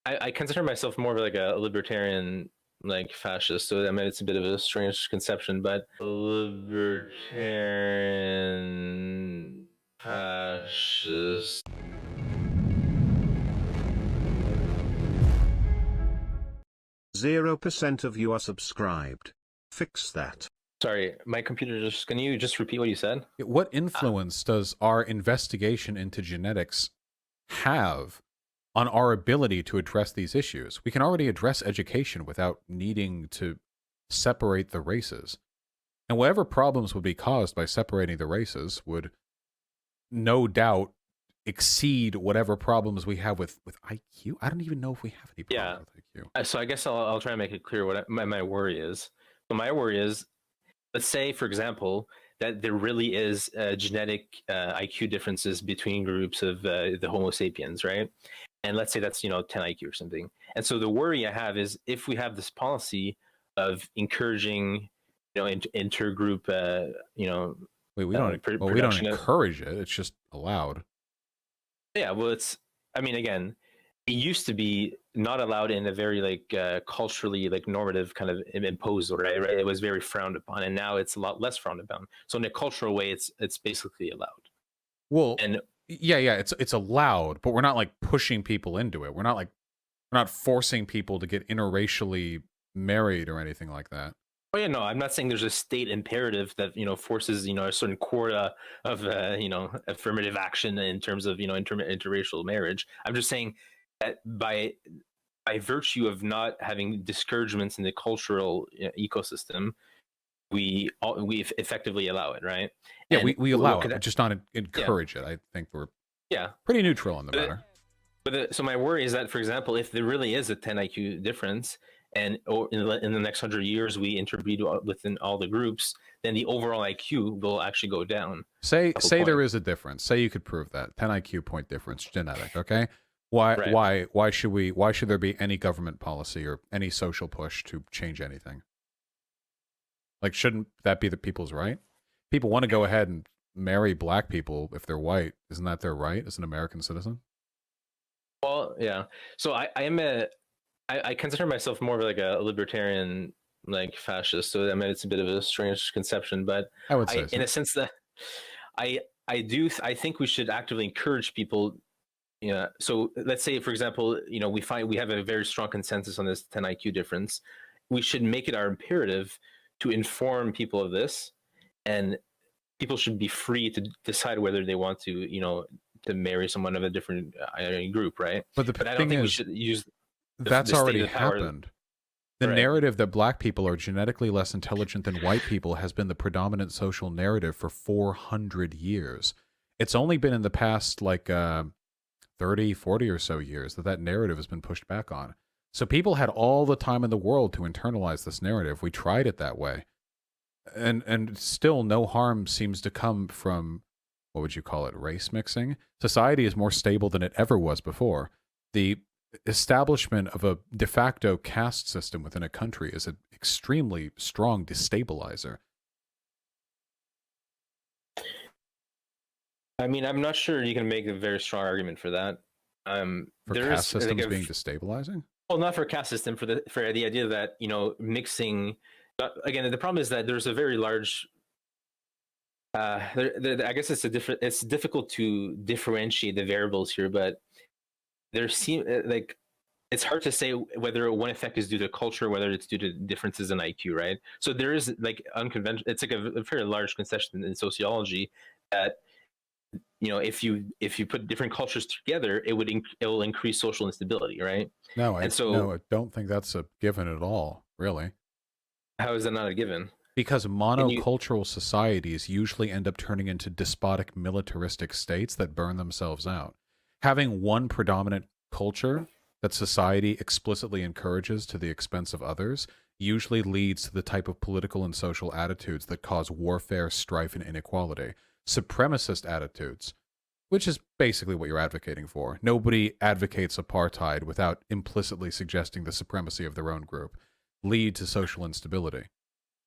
I consider myself more of like a libertarian, like fascist. So I mean, it's a bit of a strange conception, but libertarian fascist. 0% of you are subscribed. Fix that. Sorry, my computer just. Can you just repeat what you said? What influence does our investigation into genetics have on our ability to address these issues? We can already address education without needing to separate the races. And whatever problems would be caused by separating the races would no doubt exceed whatever problems we have with IQ. I don't even know if we have any problems with IQ. So I guess I'll try and make it clear what my worry is. So my worry is, let's say, for example, that there really is genetic IQ differences between groups of the Homo sapiens, right? And let's say that's 10 IQ or something. And so the worry I have is if we have this policy of encouraging, intergroup, Wait, we don't encourage it. It's just allowed. Yeah, well, again, it used to be not allowed in a very culturally normative kind of imposed, right? It was very frowned upon, and now it's a lot less frowned upon. So in a cultural way, it's basically allowed. Well, and yeah, it's allowed, but we're not like pushing people into it. We're not forcing people to get interracially married or anything like that. Oh yeah, no, I'm not saying there's a state imperative that forces a certain quota of affirmative action in terms of interracial marriage. I'm just saying that by virtue of not having discouragements in the cultural ecosystem, we effectively allow it, right? Yeah, we allow it, but just not encourage it. I think we're pretty neutral on the matter. But so my worry is that, for example, if there really is a 10 IQ difference, and in the next 100 years we interbreed within all the groups, then the overall IQ will actually go down. Say there is a difference. Say you could prove that 10 IQ point difference, genetic. Okay, why should there be any government policy or any social push to change anything? Like, shouldn't that be the people's right? People want to go ahead and marry black people if they're white. Isn't that their right as an American citizen? Well, yeah. So I consider myself more of like a libertarian, like fascist. So I mean, it's a bit of a strange conception, but I would say in a sense that I think we should actively encourage people. So let's say, for example, we have a very strong consensus on this 10 IQ difference. We should make it our imperative to inform people of this, and people should be free to decide whether they want to, to marry someone of a different group, right? But I don't think we should use. That's already happened. The narrative that black people are genetically less intelligent than white people has been the predominant social narrative for 400 years. It's only been in the past 30, 40 or so years that narrative has been pushed back on. So people had all the time in the world to internalize this narrative. We tried it that way. And still no harm seems to come from, what would you call it, race mixing? Society is more stable than it ever was before. The establishment of a de facto caste system within a country is an extremely strong destabilizer. I mean, I'm not sure you can make a very strong argument for that. For caste systems being destabilizing? Well, not for caste system, for the idea that mixing. Again, the problem is that there's a very large. I guess it's difficult to differentiate the variables here, but there it's hard to say whether one effect is due to culture, whether it's due to differences in IQ, right? So there is unconventional. It's like a very large concession in sociology that if you put different cultures together, it will increase social instability, right? No, I don't think that's a given at all, really. How is that not a given? Because monocultural societies usually end up turning into despotic militaristic states that burn themselves out. Having one predominant culture that society explicitly encourages to the expense of others usually leads to the type of political and social attitudes that cause warfare, strife, and inequality. Supremacist attitudes, which is basically what you're advocating for. Nobody advocates apartheid without implicitly suggesting the supremacy of their own group, lead to social instability.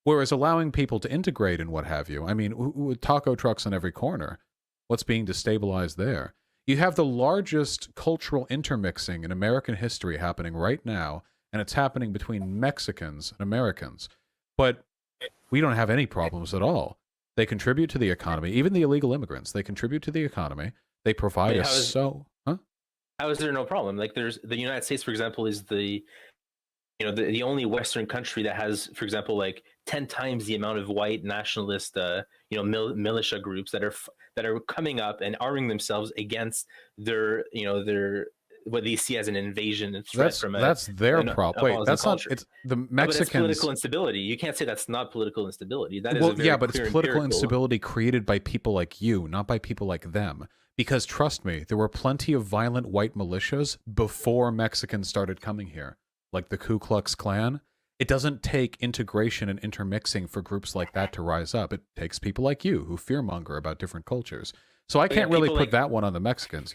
Whereas allowing people to integrate and what have you, I mean, with taco trucks on every corner, what's being destabilized there? You have the largest cultural intermixing in American history happening right now, and it's happening between Mexicans and Americans. But we don't have any problems at all. They contribute to the economy. Even the illegal immigrants, they contribute to the economy. They provide us How is there no problem? Like, there's the United States, for example, is the only Western country that has, for example, like 10 times the amount of white nationalist, militia groups that are coming up and arming themselves against their what they see as an invasion and threat that's their problem. Wait, that's not. It's the Mexicans. No, but it's political instability. You can't say that's not political instability. That is but it's political instability created by people like you, not by people like them. Because trust me, there were plenty of violent white militias before Mexicans started coming here, like the Ku Klux Klan. It doesn't take integration and intermixing for groups like that to rise up. It takes people like you who fearmonger about different cultures. So I can't really put that one on the Mexicans,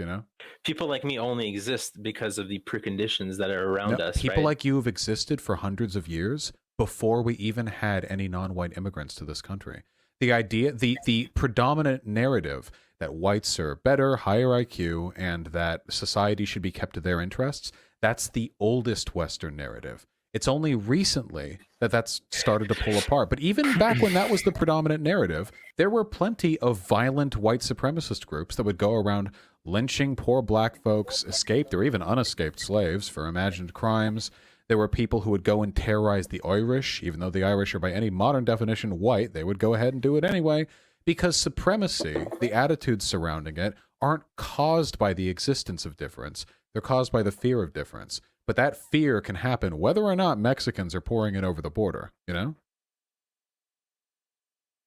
People like me only exist because of the preconditions that are around us. People like you have existed for hundreds of years before we even had any non-white immigrants to this country. The idea, the predominant narrative that whites are better, higher IQ, and that society should be kept to their interests, that's the oldest Western narrative. It's only recently that that's started to pull apart. But even back when that was the predominant narrative, there were plenty of violent white supremacist groups that would go around lynching poor black folks, escaped or even unescaped slaves for imagined crimes. There were people who would go and terrorize the Irish, even though the Irish are by any modern definition white, they would go ahead and do it anyway, because supremacy, the attitudes surrounding it, aren't caused by the existence of difference. They're caused by the fear of difference. But that fear can happen whether or not Mexicans are pouring in over the border, I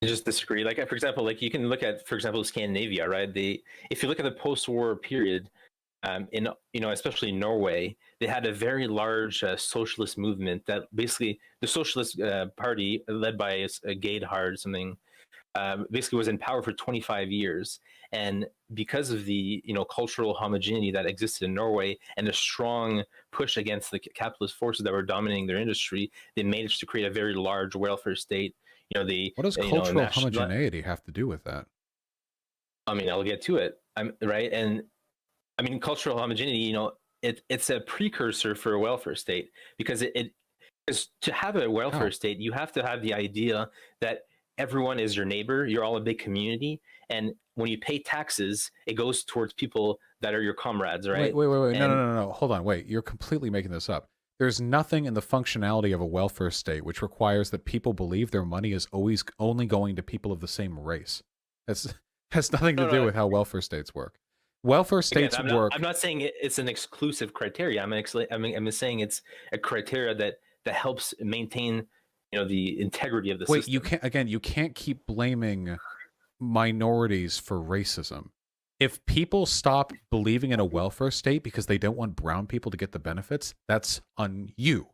just disagree. Like, for example, like you can look at, for example, Scandinavia, right? If you look at the post-war period, especially Norway, they had a very large socialist movement that basically the Socialist Party, led by Geidhard, something, basically was in power for 25 years. And because of the cultural homogeneity that existed in Norway and a strong push against the capitalist forces that were dominating their industry, they managed to create a very large welfare state. What does cultural homogeneity have to do with that? I mean, I'll get to it. Right. And I mean, cultural homogeneity, it's a precursor for a welfare state, because because to have a welfare state, you have to have the idea that everyone is your neighbor. You're all a big community. And when you pay taxes, it goes towards people that are your comrades, right? Wait. No. Hold on. Wait, you're completely making this up. There's nothing in the functionality of a welfare state which requires that people believe their money is always only going to people of the same race. That has nothing to do with how welfare states work. Welfare states work. I'm not saying it's an exclusive criteria. I'm saying it's a criteria that helps maintain the integrity of the system. You can't keep blaming minorities for racism. If people stop believing in a welfare state because they don't want brown people to get the benefits, that's on you.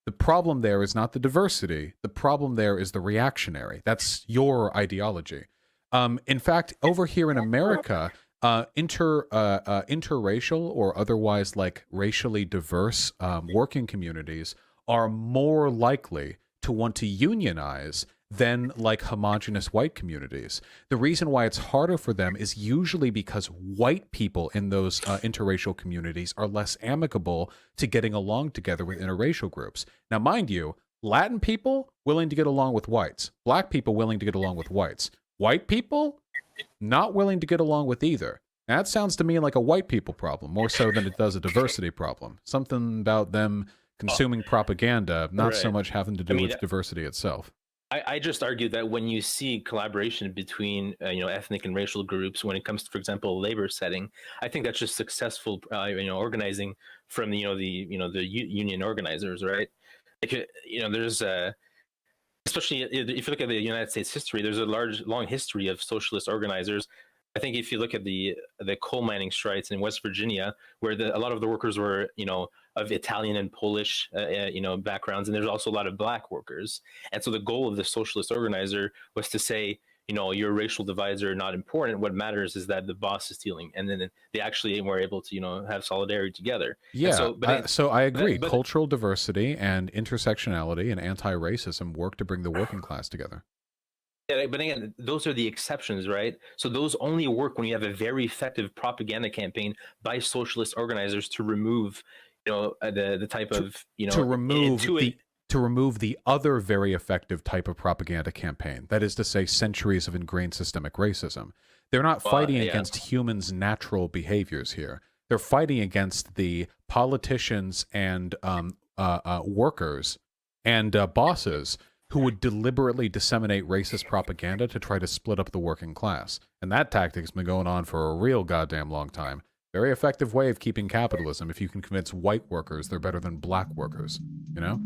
The problem there is not the diversity. The problem there is the reactionary. That's your ideology. In fact, over here in America, interracial or otherwise like racially diverse working communities are more likely to want to unionize than like homogenous white communities. The reason why it's harder for them is usually because white people in those interracial communities are less amicable to getting along together with interracial groups. Now, mind you, Latin people willing to get along with whites, black people willing to get along with whites, white people not willing to get along with either. Now, that sounds to me like a white people problem, more so than it does a diversity problem. Something about them consuming propaganda, not so much having to do with diversity itself. I just argue that when you see collaboration between ethnic and racial groups, when it comes to, for example, labor setting, I think that's just successful organizing from the union organizers, right? Like, there's especially if you look at the United States history, there's a long history of socialist organizers. I think if you look at the coal mining strikes in West Virginia, where a lot of the workers were of Italian and Polish backgrounds, and there's also a lot of black workers. And so the goal of the socialist organizer was to say, your racial divides are not important. What matters is that the boss is stealing, and then they actually were able to have solidarity together. Yeah, so I agree. Cultural diversity and intersectionality and anti-racism work to bring the working class together. Yeah, but again, those are the exceptions, right? So those only work when you have a very effective propaganda campaign by socialist organizers to remove, the type of, to remove the other very effective type of propaganda campaign. That is to say, centuries of ingrained systemic racism. They're not fighting against humans' natural behaviors here. They're fighting against the politicians and workers and bosses who would deliberately disseminate racist propaganda to try to split up the working class. And that tactic's been going on for a real goddamn long time. Very effective way of keeping capitalism if you can convince white workers they're better than black workers, you know?